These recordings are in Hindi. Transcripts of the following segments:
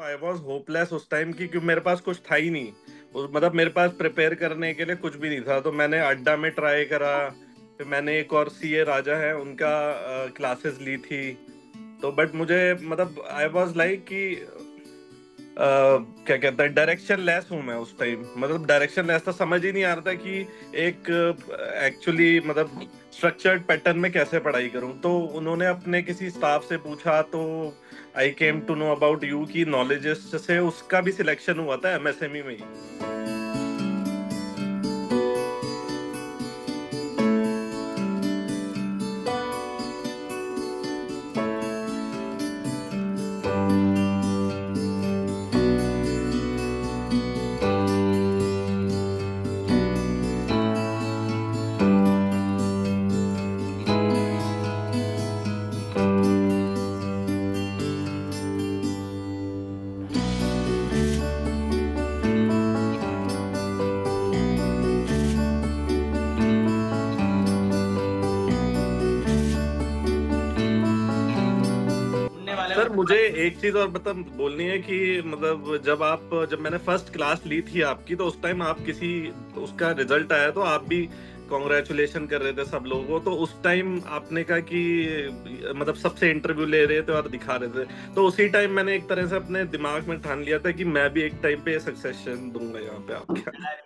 आई वॉज होपलेस उस टाइम की, क्योंकि मेरे पास कुछ था ही नहीं। मतलब मेरे पास प्रिपेयर करने के लिए कुछ भी नहीं था। तो मैंने अड्डा में ट्राई करा, फिर मैंने एक और सीए राजा है उनका क्लासेस ली थी। तो बट मुझे मतलब आई वॉज लाइक कि क्या कहता है, डायरेक्शन लेस हूँ मैं उस टाइम। मतलब डायरेक्शन लेस था, समझ ही नहीं आ रहा था कि एक एक्चुअली मतलब स्ट्रक्चर्ड पैटर्न में कैसे पढ़ाई करूँ। तो उन्होंने अपने किसी स्टाफ से पूछा, तो I came to know about you की नॉलेजेस्ट से उसका भी सिलेक्शन हुआ था एमएसएमई में ही। उड़ने वाले सर में मुझे एक चीज और मतलब बोलनी है कि मतलब जब मैंने फर्स्ट क्लास ली थी आपकी, तो उस टाइम आप किसी उसका रिजल्ट आया तो आप भी कॉन्ग्रेचुलेशन कर रहे थे सब लोगों को। तो उस टाइम आपने कहा कि मतलब सबसे इंटरव्यू ले रहे थे और दिखा रहे थे। तो उसी टाइम मैंने एक तरह से अपने दिमाग में ठान लिया था कि मैं भी एक टाइम पे सक्सेशन दूंगा यहाँ पे आपके।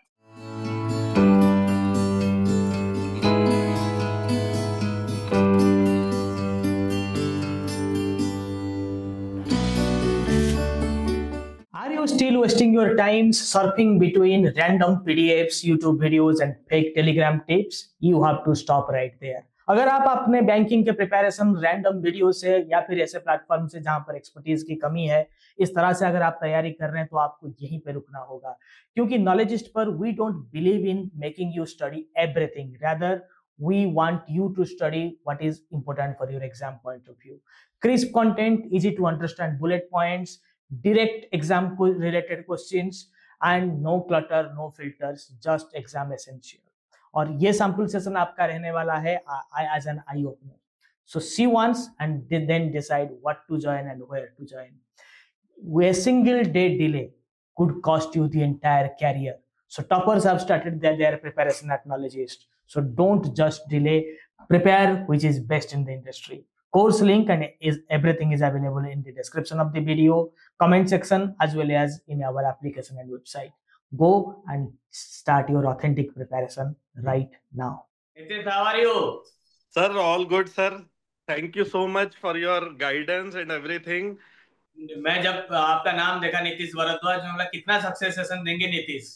Are you still wasting your time surfing between random PDFs, YouTube videos and fake Telegram tips? You have to stop right there. अगर आप अपने बैंकिंग के प्रिपरेशन रैंडम वीडियो से या फिर ऐसे प्लेटफॉर्म से जहां पर एक्सपर्टीज की कमी है, इस तरह से अगर आप तैयारी कर रहे हैं तो आपको यहीं पे रुकना होगा। क्योंकि नॉलेजिस्ट पर we don't believe in making you study everything, rather we want you to study what is important for your exam point of view. Crisp content, easy to understand bullet points, direct exam related questions and no clutter, no filters, just exam essential. और ये सैंपल सेशन आपका रहने वाला है as an eye opener. So see once and then decide what to join and where to join. A single day delay could cost you the entire career. So toppers have started their preparation at Knowledgeist. So don't just delay, prepare which is best in the industry. Course link and everything is available in the description of the video, comment section as well as in our application and website. Go and start your authentic preparation right now. Nitish, how are you? Sir all good sir, thank you so much for your guidance and everything. मैं जब आपका नाम देखा नीतीश भारद्वाज, मैं बोला कितना सक्सेस सेशन देंगे नीतीश।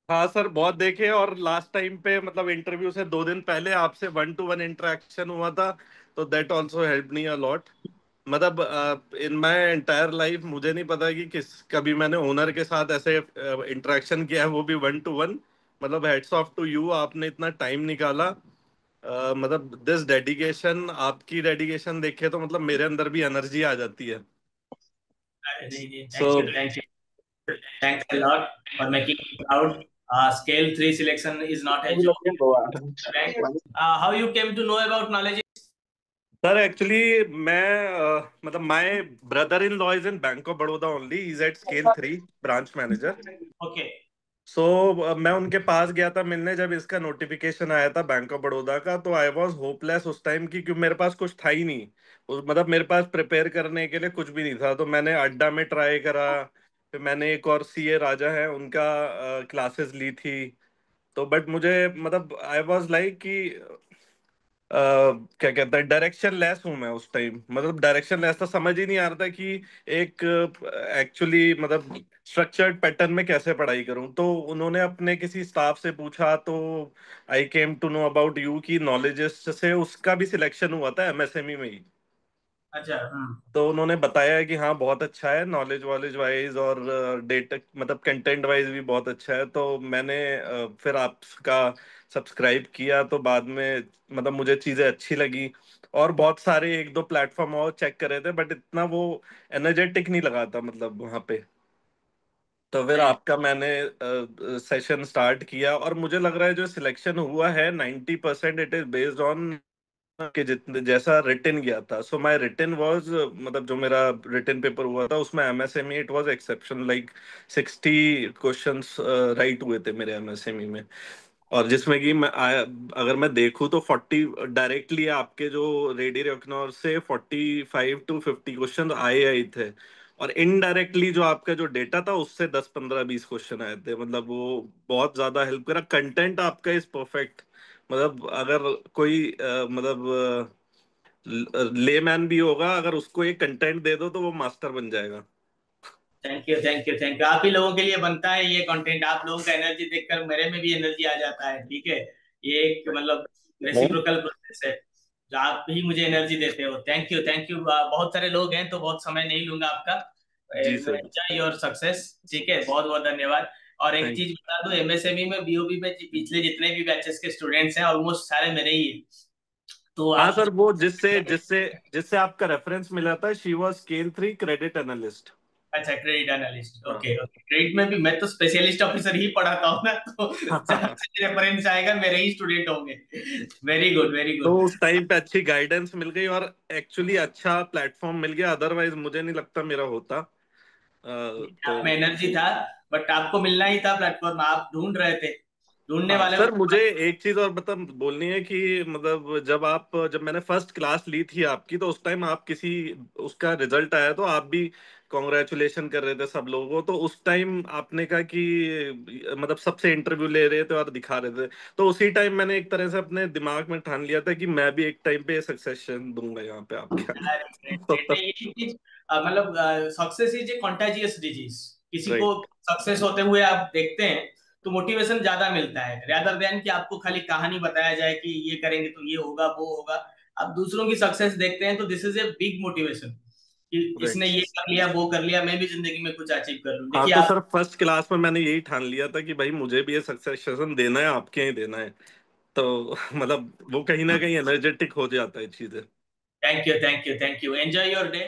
हाँ सर, बहुत देखे। और लास्ट टाइम पे मतलब इंटरव्यू से 2 दिन पहले आपसे 1-to-1 इंटरेक्शन हुआ था, तो that also help me a lot. मतलब इन माय एंटायर लाइफ मुझे नहीं पता कि किस कभी मैंने ओनर के साथ ऐसे इंटरेक्शन किया है, वो भी 1-to-1। मतलब हेड्स ऑफ टू यू, आपने इतना टाइम निकाला। मतलब दिस डेडिकेशन, आपकी डेडिकेशन देखे तो मतलब मेरे अंदर भी एनर्जी आ जाती है। Thank so you, thank you, thanks a lot for making me proud. Scale 3 selection is not a joke. How you came to know about knowledge? Sir actually मैं मतलब my brother in law is in bank of Baroda only, is at scale 3 branch manager. Okay. सो मैं उनके पास गया था मिलने जब इसका नोटिफिकेशन आया था बैंक ऑफ बड़ौदा का। तो आई वाज होपलेस उस टाइम की, क्योंकि मेरे पास कुछ था ही नहीं। मतलब मेरे पास प्रिपेयर करने के लिए कुछ भी नहीं था। तो मैंने अड्डा में ट्राई करा, फिर मैंने एक और सीए राजा है उनका क्लासेस ली थी। तो बट मुझे मतलब आई वाज लाइक कि क्या कहता है, डायरेक्शन लेस हूँ मैं उस टाइम। मतलब डायरेक्शन लेस था, समझ ही नहीं आ रहा था कि एक एक्चुअली मतलब स्ट्रक्चर्ड पैटर्न में कैसे पढ़ाई करूँ। तो उन्होंने अपने किसी स्टाफ से पूछा, तो I came to know about you की नॉलेजेस्ट से उसका भी सिलेक्शन हुआ था एमएसएमई में ही। अच्छा। तो उन्होंने बताया कि हाँ बहुत अच्छा है, नॉलेज वॉलेज वाइज और डेटा मतलब कंटेंट वाइज भी बहुत अच्छा है। तो मैंने फिर आपका सब्सक्राइब किया। तो बाद में मतलब मुझे चीज़ें अच्छी लगी, और बहुत सारे एक दो प्लेटफॉर्म और चेक कर रहे थे, बट इतना वो एनर्जेटिक नहीं लगा था मतलब वहाँ पे। तो फिर नहीं, आपका मैंने सेशन स्टार्ट किया, और मुझे लग रहा है जो सिलेक्शन हुआ है 90% इट इज बेस्ड ऑन कि जितने जैसा रिटन गया था, सो माय रिटन वाज, मतलब जो मेरा रिटन पेपर हुआ था उसमें MSME it was exception, like 60 questions right हुए थे मेरे एमएसएमई में। और जिसमें कि अगर मैं देखूं तो 40 डायरेक्टली आपके जो रेडी रेकनॉर से 45 to 50 क्वेश्चन आए आए थे, और इनडायरेक्टली जो आपका जो डेटा था उससे 10 15 20 क्वेश्चन आए थे। मतलब वो बहुत ज्यादा हेल्प करा। कंटेंट आपका इज परफेक्ट। मतलब अगर कोई मतलब लेमैन भी होगा, अगर उसको एक कंटेंट दे दो तो वो मास्टर बन जाएगा। Thank you, thank you, thank you. आप ही लोगों के लिए बनता है ये कंटेंट। आप लोगों का एनर्जी देखकर मेरे में भी एनर्जी आ जाता है, ठीक है। ये एक मतलब रेसिप्रोकल प्रोसेस है, जो आप ही मुझे एनर्जी देते हो। Thank you, thank you. बहुत सारे लोग हैं तो बहुत समय नहीं लूंगा आपका। जी सर। एंजॉय योर सक्सेस, ठीक है। बहुत बहुत धन्यवाद। और एक थैंक। चीज बता दूं, एमएसएमई में बीओबी में पिछले जितने भी बैचेस के स्टूडेंट्स हैं ऑलमोस्ट सारे मेरे ही हैं। तो हाँ आप, सर, वो जिससे जिससे जिससे आपका रेफरेंस मिला था, she was scale 3 credit analyst. अच्छा, क्रेडिट एनालिस्ट, हाँ। Okay okay. क्रेडिट में भी मैं तो स्पेशलिस्ट ऑफिसर ही पढ़ाता हूँ ना, तो जहाँ से रेफरेंस आएगा मेरे ही स्टूडेंट होंगे। वेरी गुड, वेरी तो गुड। उस टाइम पे अच्छी गाइडेंस मिल गई और एक्चुअली अच्छा प्लेटफॉर्म मिल गया, अदरवाइज मुझे नहीं लगता मेरा होता। आप तो में एनर्जी था, बट आपको मिलना ही था प्लेटफॉर्म, आप ढूंढ रहे थे, ढूंढने हाँ वाले सर, को। मुझे एक चीज और बता बोलनी है कि मतलब जब मैंने फर्स्ट क्लास ली थी आपकी, तो उस टाइम आप किसी उसका रिजल्ट आया तो आप भी कॉन्ग्रेचुलेशन कर रहे थे सब लोगों को। तो उस टाइम आपने कहा कि मतलब सबसे इंटरव्यू ले रहे थे और दिखा रहे थे। तो उसी टाइम मैंने एक तरह से अपने दिमाग में ठान लिया था कि मैं भी एक टाइम पे सक्सेशन दूंगा यहाँ पे आपके। नहीं, ये चीज मतलब success is a contagious disease. किसी को राइट। सक्सेस होते हुए आप देखते हैं तो मोटिवेशन ज्यादा मिलता है, rather देन कि आपको खाली कहानी बताया जाए कि ये करेंगे तो ये होगा वो होगा। आप दूसरों की सक्सेस देखते हैं तो this is a big motivation कि इसने राइट। ये कर लिया वो कर लिया, मैं भी जिंदगी में कुछ अचीव कर लूं। हाँ देखिए तो आप। सर, फर्स्ट क्लास में मैंने यही ठान लिया था कि भाई मुझे भी ये सक्सेशन देना है, आपके ही देना है। तो मतलब वो कहीं ना कहीं एनर्जेटिक हो जाता है चीजें। Thank you, thank you, thank you. Enjoy your day.